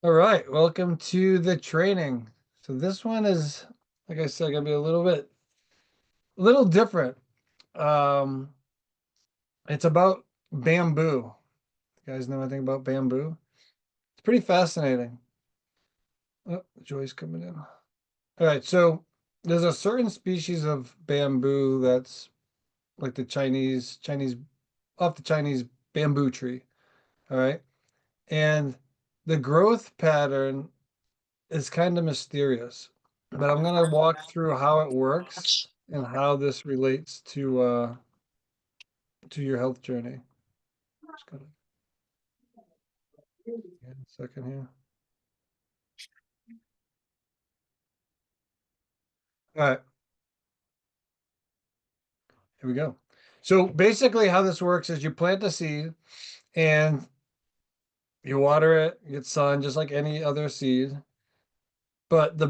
All right, welcome to the training. So this one is, like I said, gonna be a little different. Um, it's about bamboo. You guys know anything about bamboo? It's pretty fascinating. Oh, Joy's coming in. All right, so there's a certain species of bamboo that's like the Chinese, off the Chinese bamboo tree. All right, and the growth pattern is kind of mysterious, but I'm gonna walk through how it works and how this relates to your health journey. Just gotta get a second here. All right, here we go. So basically how this works is you plant the seed and you water it, you get sun just like any other seed, but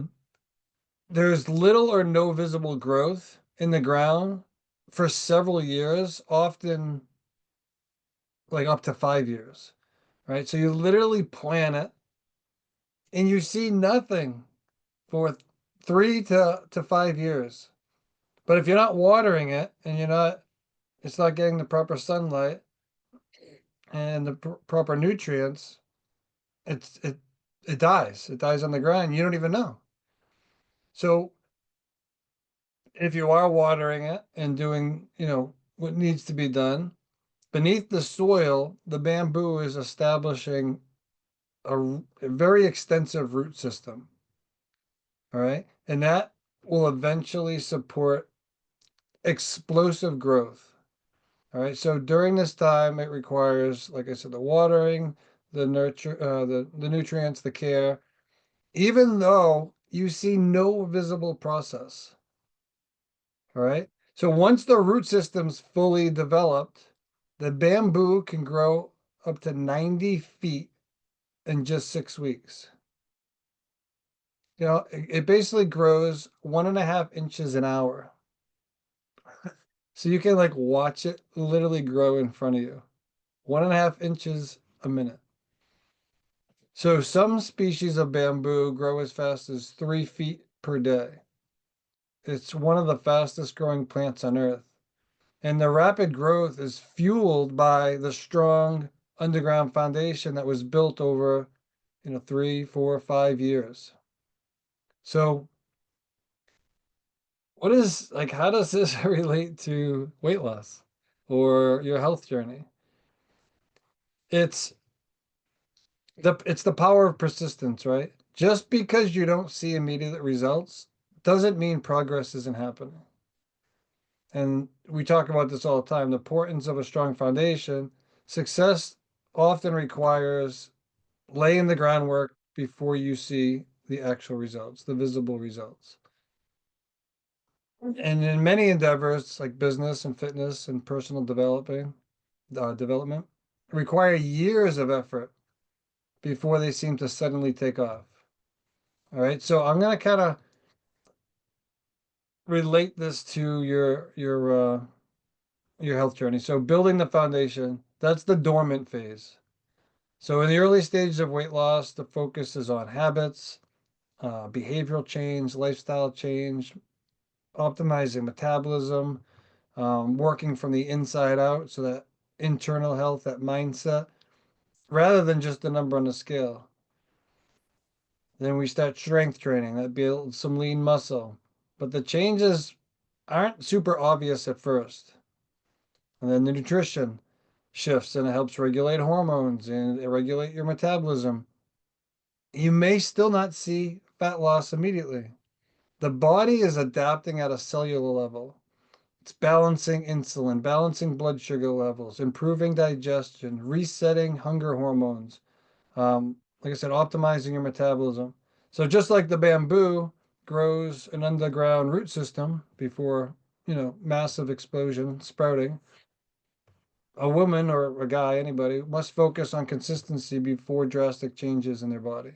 there's little or no visible growth in the ground for several years, often like up to 5 years, right? So you literally plant it and you see nothing for 3 to 5 years. But if you're not watering it and it's not getting the proper sunlight and the proper nutrients, it's it dies. It dies on the ground. You don't even know. So if you are watering it and doing, what needs to be done beneath the soil, the bamboo is establishing a very extensive root system. All right. And that will eventually support explosive growth. All right. So during this time, it requires, like I said, the watering, the nurture, the nutrients, the care, even though you see no visible process. All right. So once the root system's fully developed, the bamboo can grow up to 90 feet in just 6 weeks. It basically grows 1.5 inches an hour. So you can like watch it literally grow in front of you. 1.5 inches a minute. So some species of bamboo grow as fast as 3 feet per day. It's one of the fastest growing plants on Earth. And the rapid growth is fueled by the strong underground foundation that was built over, 3, 4, 5 years. So how does this relate to weight loss or your health journey? It's it's the power of persistence, right? Just because you don't see immediate results doesn't mean progress isn't happening. And we talk about this all the time, the importance of a strong foundation. Success often requires laying the groundwork before you see the actual results, the visible results. And in many endeavors like business and fitness and personal development require years of effort before they seem to suddenly take off. All right. So I'm going to kind of relate this to your health journey. So building the foundation, that's the dormant phase. So in the early stages of weight loss, the focus is on habits, behavioral change, lifestyle change, optimizing metabolism, working from the inside out. So that internal health, that mindset, rather than just the number on the scale. Then we start strength training that builds some lean muscle. But the changes aren't super obvious at first. And then the nutrition shifts and it helps regulate hormones and regulate your metabolism. You may still not see fat loss immediately. The body is adapting at a cellular level. It's balancing insulin, balancing blood sugar levels, improving digestion, resetting hunger hormones. Like I said, optimizing your metabolism. So just like the bamboo grows an underground root system before, massive explosion sprouting, a woman or a guy, anybody, must focus on consistency before drastic changes in their body.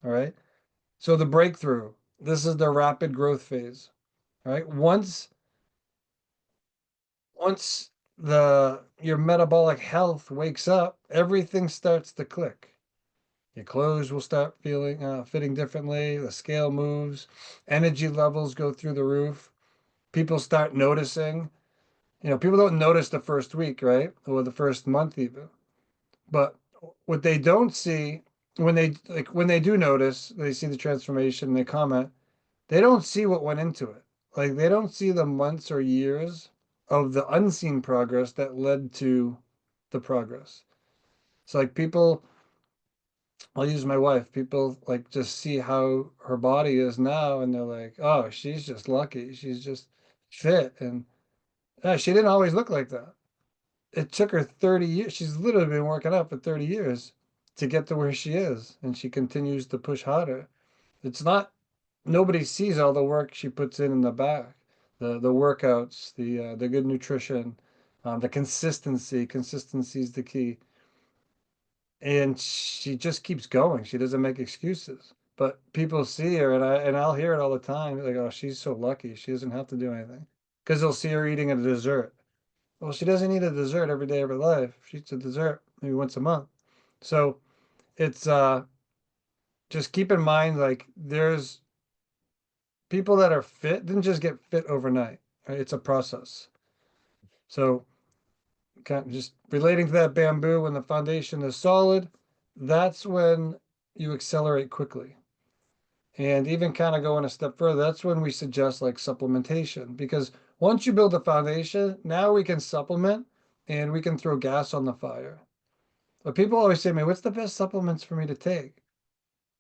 All right. So the breakthrough, this is the rapid growth phase. All right. Once the your metabolic health wakes up, everything starts to click. Your clothes will start feeling fitting differently. The scale moves. Energy levels go through the roof. People start noticing. People don't notice the first week, right? Or the first month even. But what they don't see when they do notice, they see the transformation, they comment, they don't see what went into it. Like they don't see the months or years of the unseen progress that led to the progress. So like people, I'll use my wife. People like just see how her body is now, and they're like, "Oh, she's just lucky. She's just fit." And she didn't always look like that. It took her 30 years. She's literally been working out for 30 years to get to where she is, and she continues to push harder. It's not Nobody sees all the work she puts in the back, the workouts, the good nutrition, the consistency. Consistency is the key. And she just keeps going. She doesn't make excuses. But people see her, and I'll hear it all the time. Like, oh, she's so lucky. She doesn't have to do anything. Because they'll see her eating a dessert. Well, she doesn't eat a dessert every day of her life. She eats a dessert maybe once a month. So it's just keep in mind like there's people that are fit didn't just get fit overnight. Right? It's a process. So kind of just relating to that bamboo, when the foundation is solid, that's when you accelerate quickly. And even kind of going a step further, that's when we suggest like supplementation. Because once you build a foundation, now we can supplement and we can throw gas on the fire. But people always say to me, what's the best supplements for me to take?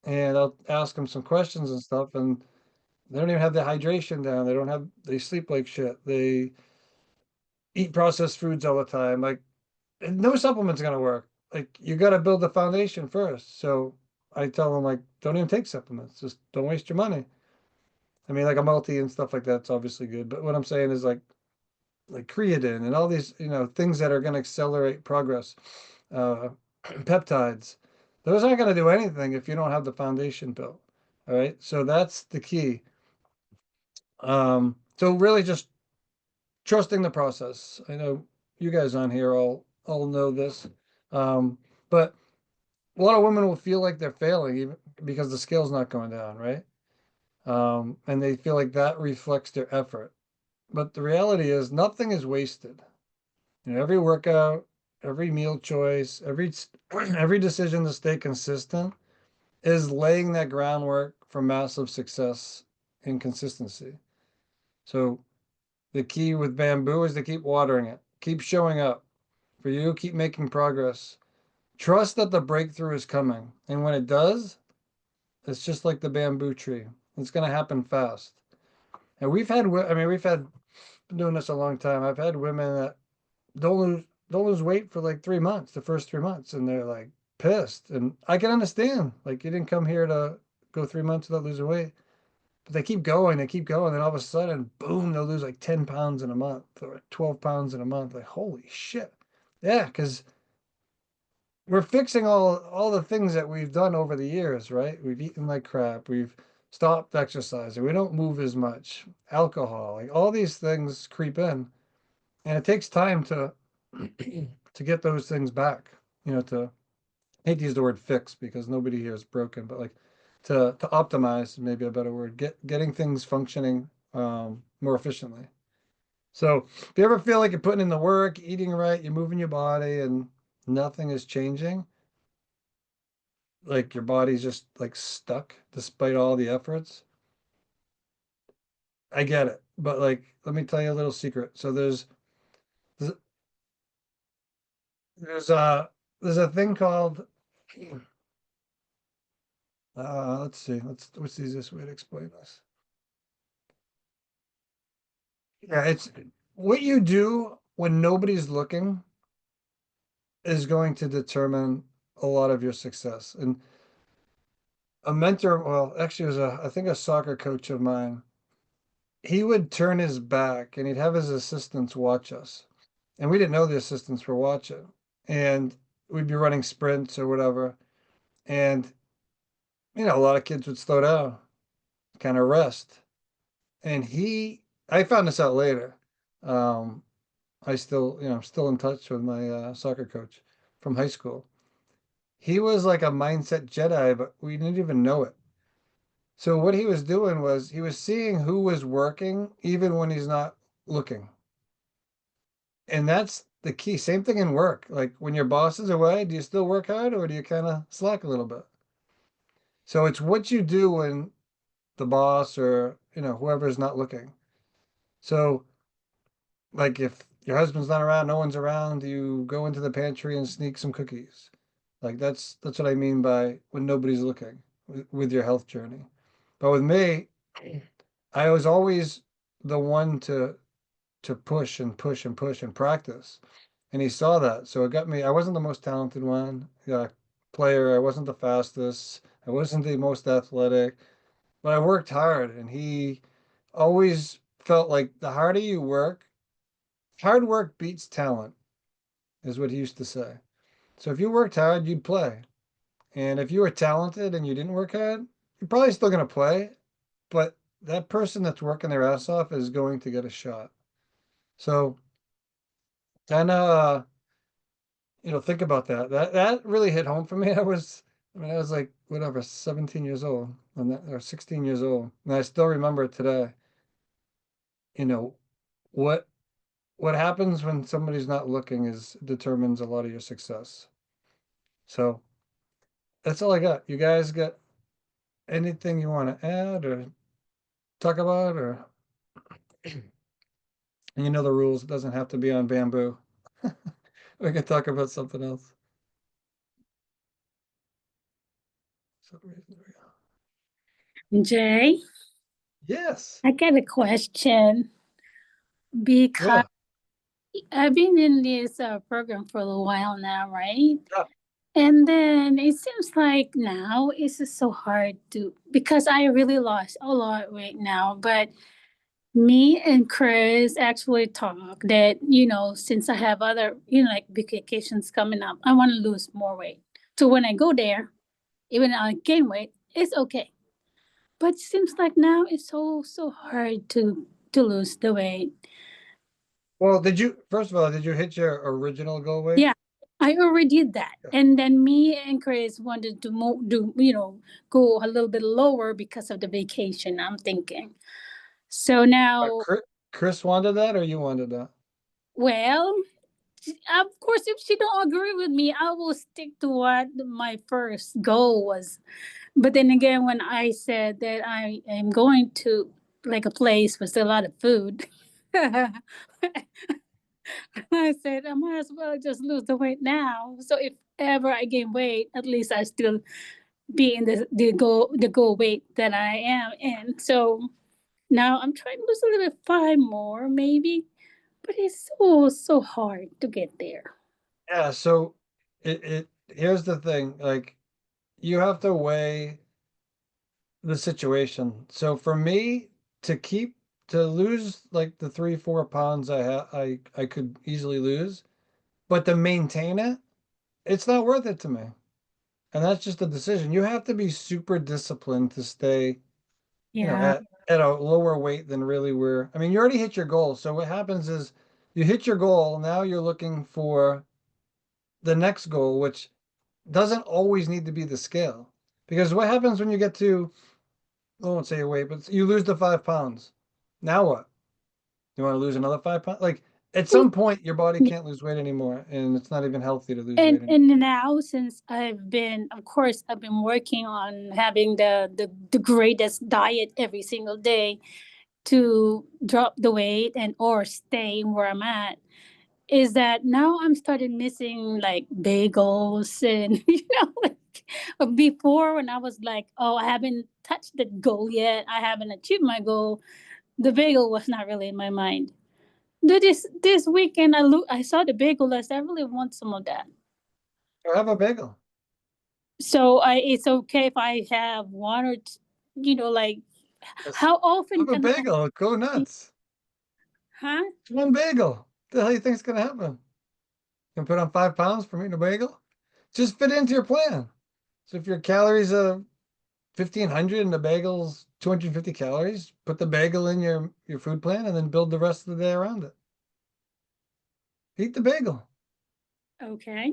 And I'll ask them some questions and stuff, and they don't even have the hydration down. They sleep like shit. They eat processed foods all the time. Like, no supplement's gonna work. Like, you got to build the foundation first. So I tell them, like, don't even take supplements. Just don't waste your money. I mean, like a multi and stuff like that's obviously good. But what I'm saying is like creatine and all these, things that are going to accelerate progress, uh, peptides, those aren't going to do anything if you don't have the foundation built. All right. So that's the key. So really just trusting the process. I know you guys on here all know this. Um, but a lot of women will feel like they're failing even because the scale's not going down, right? And they feel like that reflects their effort. But the reality is nothing is wasted. Every workout, every meal choice, every decision to stay consistent is laying that groundwork for massive success and consistency. So the key with bamboo is to keep watering it, keep showing up. For you, keep making progress. Trust that the breakthrough is coming. And when it does, it's just like the bamboo tree. It's going to happen fast. And we've had been doing this a long time. I've had women that don't lose weight for like 3 months, the first 3 months, and they're like pissed. And I can understand. Like you didn't come here to go 3 months without losing weight. But they keep going, and all of a sudden, boom, they'll lose like 10 pounds in a month or 12 pounds in a month. Like, holy shit. Yeah, because we're fixing all the things that we've done over the years, right? We've eaten like crap. We've stopped exercising. We don't move as much. Alcohol, like all these things creep in. And it takes time to to get those things back. To I hate to use the word fix because nobody here is broken, but like to optimize, maybe a better word, getting things functioning more efficiently. So if you ever feel like you're putting in the work, eating right, you're moving your body, and nothing is changing, like your body's just like stuck despite all the efforts, I get it. But like, let me tell you a little secret. So there's there's a there's a thing called let's see, what's the easiest way to explain this? Yeah, it's what you do when nobody's looking is going to determine a lot of your success. And a mentor, well, actually, it was I think a soccer coach of mine. He would turn his back and he'd have his assistants watch us, and we didn't know the assistants were watching. And we'd be running sprints or whatever, and a lot of kids would slow down, kind of rest. And I found this out later. Um, I'm still in touch with my soccer coach from high school. he was like a mindset Jedi, but we didn't even know it. So what he was doing was he was seeing who was working even when he's not looking. And that's the key. Same thing in work. Like when your boss is away, do you still work hard or do you kind of slack a little bit? So it's what you do when the boss or, whoever's not looking. So like if your husband's not around, no one's around, you go into the pantry and sneak some cookies. Like that's what I mean by when nobody's looking with your health journey. But with me, I was always the one to push and push and push and practice. And he saw that. So it got me. I wasn't the most talented one, player. I wasn't the fastest. I wasn't the most athletic, but I worked hard. And he always felt like the harder you work, hard work beats talent, is what he used to say. So if you worked hard, you'd play. And if you were talented and you didn't work hard, you're probably still going to play, but that person that's working their ass off is going to get a shot. So kind of, think about that. That really hit home for me. I was like, whatever, 17 years old, or 16 years old, and I still remember it today. You know, what what happens when somebody's not looking is determines a lot of your success. So that's all I got. You guys got anything you want to add or talk about, or and you know the rules. It doesn't have to be on bamboo. We can talk about something else. So, Jay, yes. I got a question because Yeah. I've been in this program for a little while now, right? Yeah. And then it seems like now it's just so hard to, because I really lost a lot right now. But me and Chris actually talked that, since I have other, like big vacations coming up, I want to lose more weight. So when I go there, even I gain weight, it's okay. But it seems like now it's so hard to lose the weight. Well, first of all, did you hit your original goal weight? Yeah, I already did that. Yeah. And then me and Chris wanted to go a little bit lower because of the vacation, I'm thinking. So But now, Chris wanted that or you wanted that? well, of course, if she don't agree with me, I will stick to what my first goal was. But then again, when I said that I am going to like a place with a lot of food, I said I might as well just lose the weight now. So if ever I gain weight, at least I still be in the goal weight that I am in. So now I'm trying to lose a little bit, 5 more maybe, but it's so hard to get there. Yeah, so here's the thing, like you have to weigh the situation. So for me to lose like the 3, 4 pounds I could easily lose, but to maintain it, it's not worth it to me. And that's just a decision. You have to be super disciplined to stay, Yeah. at a lower weight than really where, I mean, you already hit your goal. So what happens is you hit your goal, now you're looking for the next goal, which doesn't always need to be the scale. Because what happens when you get to, I won't say your weight, but you lose the 5 pounds. Now what? You want to lose another 5 pounds? Like at some point, your body can't lose weight anymore, and it's not even healthy to lose weight anymore. And now since I've been working on having the greatest diet every single day to drop the weight and or stay where I'm at, is that now I'm starting missing like bagels and like before when I was like, oh, I haven't touched the goal yet, I haven't achieved my goal, the bagel was not really in my mind. This weekend I saw the bagel list, I really want some of that. Or have a bagel. So it's okay if I have one or like Just how often have a can I bagel. Go eat? nuts. Huh? It's one bagel. What the hell you think's gonna happen? You can put on 5 pounds from eating a bagel? Just fit into your plan. So if your calories are 1,500 and the bagel's 250 calories, put the bagel in your food plan and then build the rest of the day around it. Eat the bagel. Okay.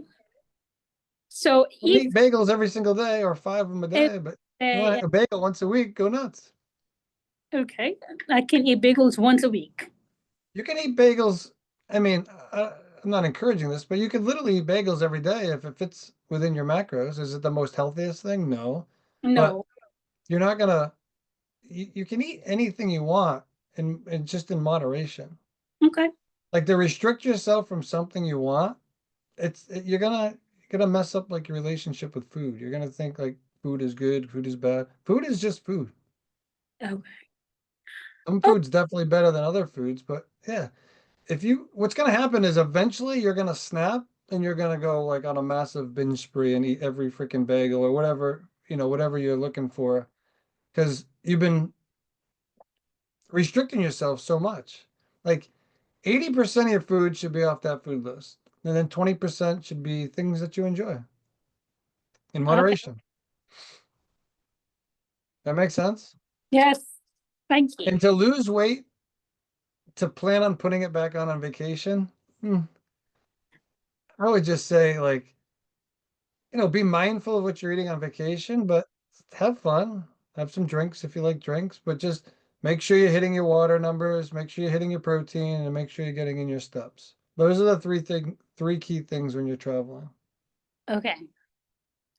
So Well, if eat bagels every single day or 5 of them a it, day, but you want a bagel once a week, go nuts. okay, I can eat bagels once a week. You can eat bagels. I mean, I'm not encouraging this, but you could literally eat bagels every day if it fits within your macros. Is it the most healthiest thing? No, but No. you're not gonna. You can eat anything you want, and just in moderation. Okay. Like to restrict yourself from something you want, you're gonna mess up like your relationship with food. You're gonna think like food is good, food is bad. Food is just food. Okay. Some Oh, food's definitely better than other foods, but yeah, what's gonna happen is eventually you're gonna snap and you're gonna go like on a massive binge spree and eat every freaking bagel or whatever, whatever you're looking for, because you've been restricting yourself so much. Like 80% of your food should be off that food list. And then 20% should be things that you enjoy in okay. moderation. That makes sense? Yes. Thank you. And to lose weight, to plan on putting it back on vacation, I would just say like, be mindful of what you're eating on vacation, but have fun. Have some drinks if you like drinks, but just make sure you're hitting your water numbers, make sure you're hitting your protein, and make sure you're getting in your steps. Those are the three key things when you're traveling. Okay.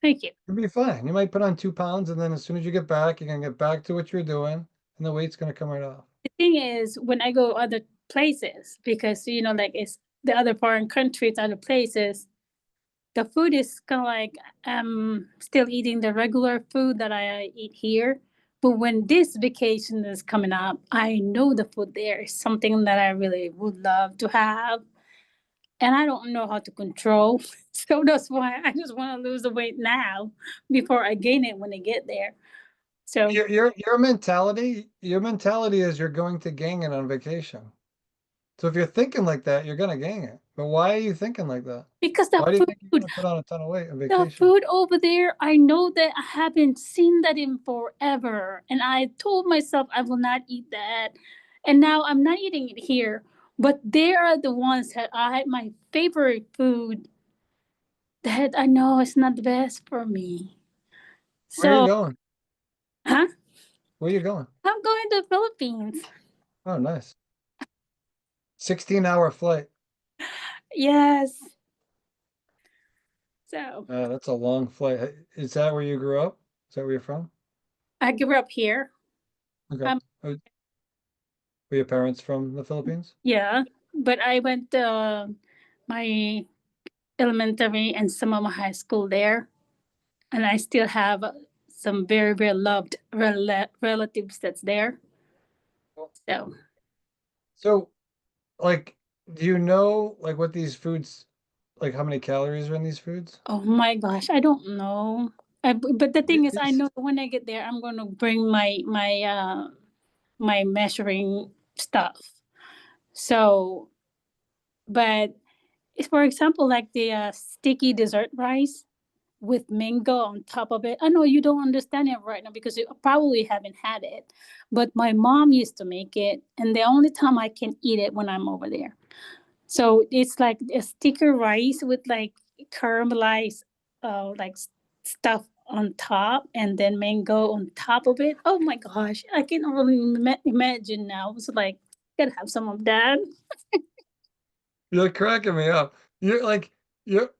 Thank you. You'll be fine. You might put on 2 pounds, and then as soon as you get back, you're gonna get back to what you're doing, and the weight's gonna come right off. The thing is, when I go other places, because like it's the other foreign countries, other places, the food is kind of like still eating the regular food that I eat here. But when this vacation is coming up, I know the food there is something that I really would love to have, and I don't know how to control. So that's why I just want to lose the weight now before I gain it when I get there. So Your mentality is you're going to gain it on vacation. So if you're thinking like that, you're gonna gain it. But why are you thinking like that? because Why do you think you're gonna put on a ton of weight on the vacation? food over there, I know that I haven't seen that in forever. And I told myself I will not eat that. And now I'm not eating it here. But they are the ones that my favorite food that I know is not the best for me. Where are you So, going? huh? Where are you going? I'm going to the Philippines. Oh, nice. 16-hour flight. Yes. So, That's a long flight. Is that where you grew up? Is that where you're from? I grew up here. Okay. Um, Were your parents from the Philippines? yeah. But I went my elementary and some of my high school there. And I still have some very very loved relatives that's there. So, So, like, do you know like what these foods, like how many calories are in these foods? oh my gosh, I don't know. But the thing is, I It's know when I get there, I'm gonna bring my measuring stuff. So, but for example, like the sticky dessert rice with mango on top of it. I know you don't understand it right now because you probably haven't had it, but my mom used to make it, and the only time I can eat it when I'm over there. So it's like a sticker rice with like caramelized, like stuff on top, and then mango on top of it. Oh my gosh, I can only imagine now. It's like gotta have some of that. You're cracking me up. You're like you're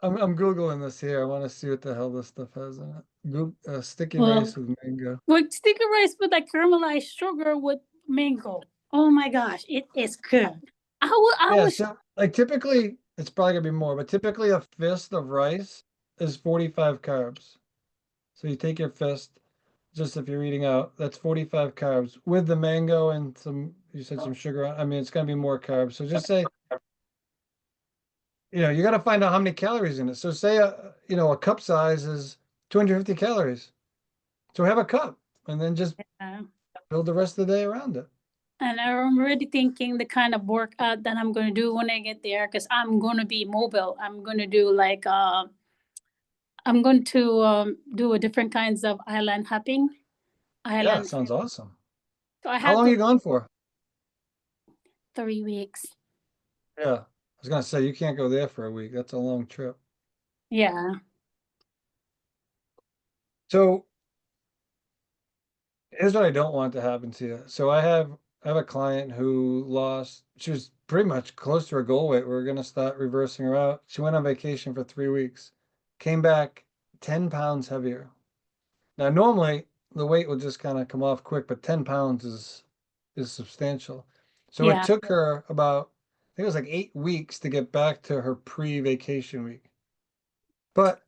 I'm Googling this here. I want to see what the hell this stuff has in it. Sticky Well, rice with mango. with sticker rice with like caramelized sugar with mango. Oh my gosh, it is good. I Yeah, was so like typically it's probably gonna be more, but typically a fist of rice is 45 carbs. So you take your fist, just if you're eating out, that's 45 carbs with the mango and you said some sugar. I mean, it's gonna be more carbs. So just say, you got to find out how many calories in it. So say a cup size is 250 calories. So have a cup and then just uh, build the rest of the day around it. and I'm already thinking the kind of workout that I'm gonna do when I get there because I'm gonna be mobile. I'm gonna do like I'm going to do a different kinds of island hopping. Yeah, Island. sounds awesome. So I How have long are to you gone for? 3 weeks. Yeah, I was gonna say you can't go there for a week. That's a long trip. Yeah. So here's what I don't want to happen to you. So I have a client who lost, she was pretty much close to her goal weight. We are gonna start reversing her out. She went on vacation for 3 weeks, came back 10 pounds heavier. Now normally the weight will just kind of come off quick, but 10 pounds is substantial. So it Yeah. took her about, I think it was like 8 weeks to get back to her pre-vacation week. But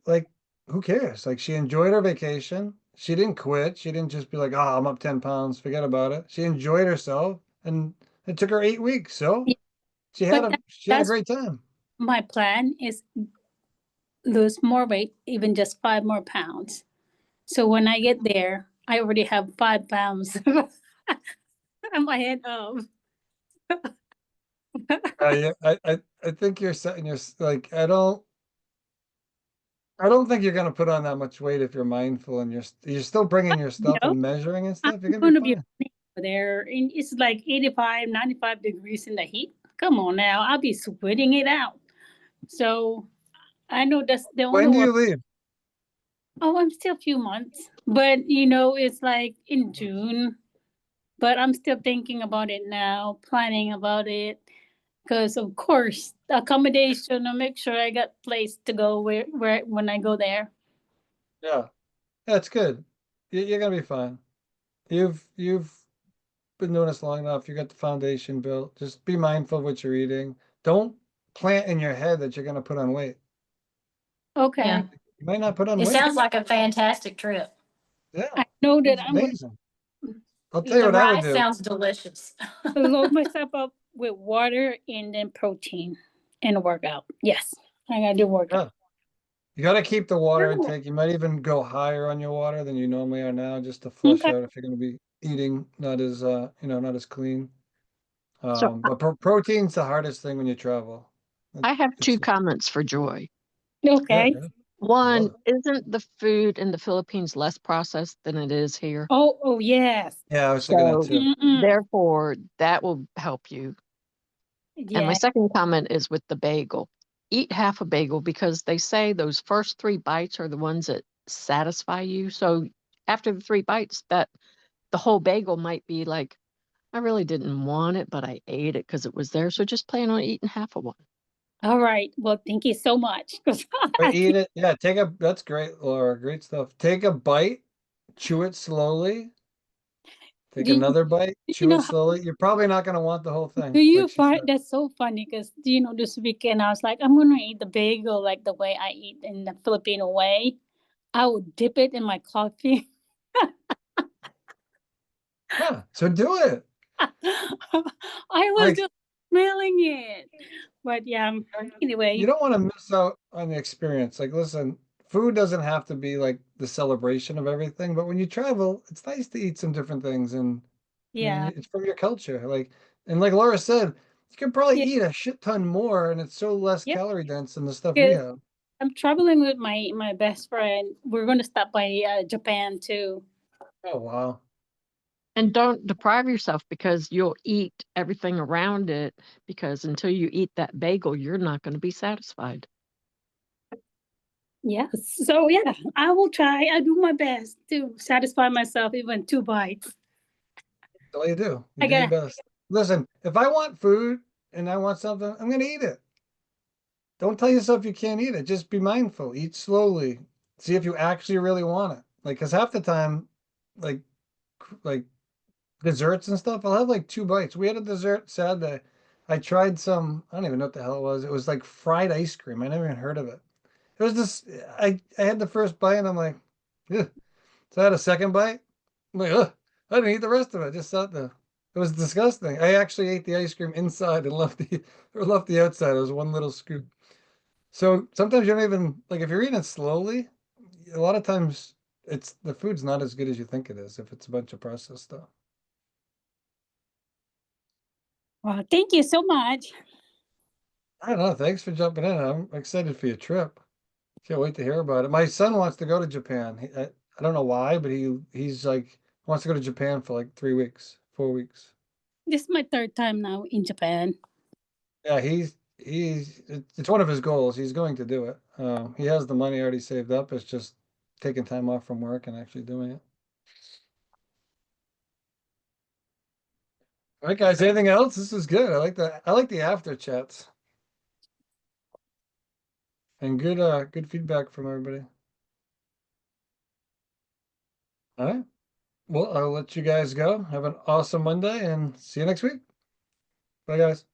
like, who cares? Like, she enjoyed her vacation. She didn't quit. She didn't just be like, oh, I'm up 10 pounds, forget about it. She enjoyed herself, and it took her 8 weeks. So Yeah. But she had a that's great time. my plan is lose more weight, even just 5 more pounds. So when I get there, I already have 5 pounds on my head of. Yeah, I think you're setting your, like, I don't think you're gonna put on that much weight if you're mindful and you're still bringing your stuff No, and measuring and I'm stuff. You're gonna be going to be fine. there, and it's like 85, 95 degrees in the heat. Come on now, I'll be sweating it out. So I know that's the only When do one. you leave? Oh, I'm still a few months, but it's like in June. But I'm still thinking about it now, planning about it, because of course accommodation. I'll make sure I got place to go where when I go there. Yeah, that's good. You're gonna be fine. You've been doing this long enough. You got the foundation built. Just be mindful of what you're eating. Don't plant in your head that you're gonna put on weight. Okay, Yeah, You might not put on it weight. sounds like a fantastic trip. Yeah, I know that it's I'm gonna amazing. I'll tell you The what I would rice do. sounds delicious. load myself up with water and then protein and workout. Yes, I gotta do workout. Yeah, you got to keep the water intake. You might even go higher on your water than you normally are now, just to flush Okay. out if you're going to be eating not as not as clean. So But protein's the hardest thing when you travel. I have It's two comments for Joy. yeah, Okay. yeah. One, it. isn't the food in the Philippines less processed than it is here? Oh yes. Yeah, I was thinking that So too. Mm-mm. therefore, that will help you. And my Yeah. second comment is with the bagel. Eat half a bagel because they say those first 3 bites are the ones that satisfy you. So after the 3 bites, that the whole bagel might be like, I really didn't want it, but I ate it because it was there. So just plan on eating half of one. All right. Well, thank you so much. But eat it. Yeah, that's great, Laura. Great stuff. Take a bite, chew it slowly. Take do, another bite, do you chew it know how, slowly. You're probably not going to want the whole do thing, you like she find said. that's so funny? Because this weekend I was like, I'm gonna eat the bagel like the way I eat in the Filipino way. I would dip it in my coffee. Yeah, so do it. I was Like, just smelling it. But yeah, you anyway, don't want to miss out on the experience. Like, listen, food doesn't have to be like the celebration of everything, but when you travel, it's nice to eat some different things, and yeah. it's from your culture. Like, and like Laura said, you can probably Yeah. eat a shit ton more, and it's so less Yeah. calorie dense than the stuff we 'Cause have. I'm traveling with my best friend. We're gonna stop by Japan too. Oh wow. And don't deprive yourself because you'll eat everything around it because until you eat that bagel, you're not going to be satisfied. Yes. So yeah, I will try. I do my best to satisfy myself even 2 bites. That's all you do. You I do your gotta best. Listen, if I want food and I want something, I'm gonna eat it. Don't tell yourself you can't eat it. Just be mindful. Eat slowly. See if you actually really want it. Like, cause half the time, like like desserts and stuff, I'll have like 2 bites. We had a dessert Saturday. I tried some, I don't even know what the hell it was. It was like fried ice cream. I never even heard of it. It was this, I had the first bite and I'm like, ugh. So I had a second bite. I'm like, ugh, I didn't eat the rest of it. I just sat there. It was disgusting. I actually ate the ice cream inside and left the or left the outside. It was one little scoop. So sometimes you don't even like if you're eating it slowly, a lot of times it's the food's not as good as you think it is if it's a bunch of processed stuff. well, thank you so much. I don't know. Thanks for jumping in. I'm excited for your trip. Can't wait to hear about it. My son wants to go to Japan. I don't know why, but he's like wants to go to Japan for like 3 weeks, 4 weeks. This is my third time now in Japan. Yeah, it's one of his goals. He's going to do it. He has the money already saved up. It's just taking time off from work and actually doing it. All right, guys. Anything else? This is good. I like the after chats. And good feedback from everybody. All right. Well, I'll let you guys go. Have an awesome Monday and see you next week. Bye, guys.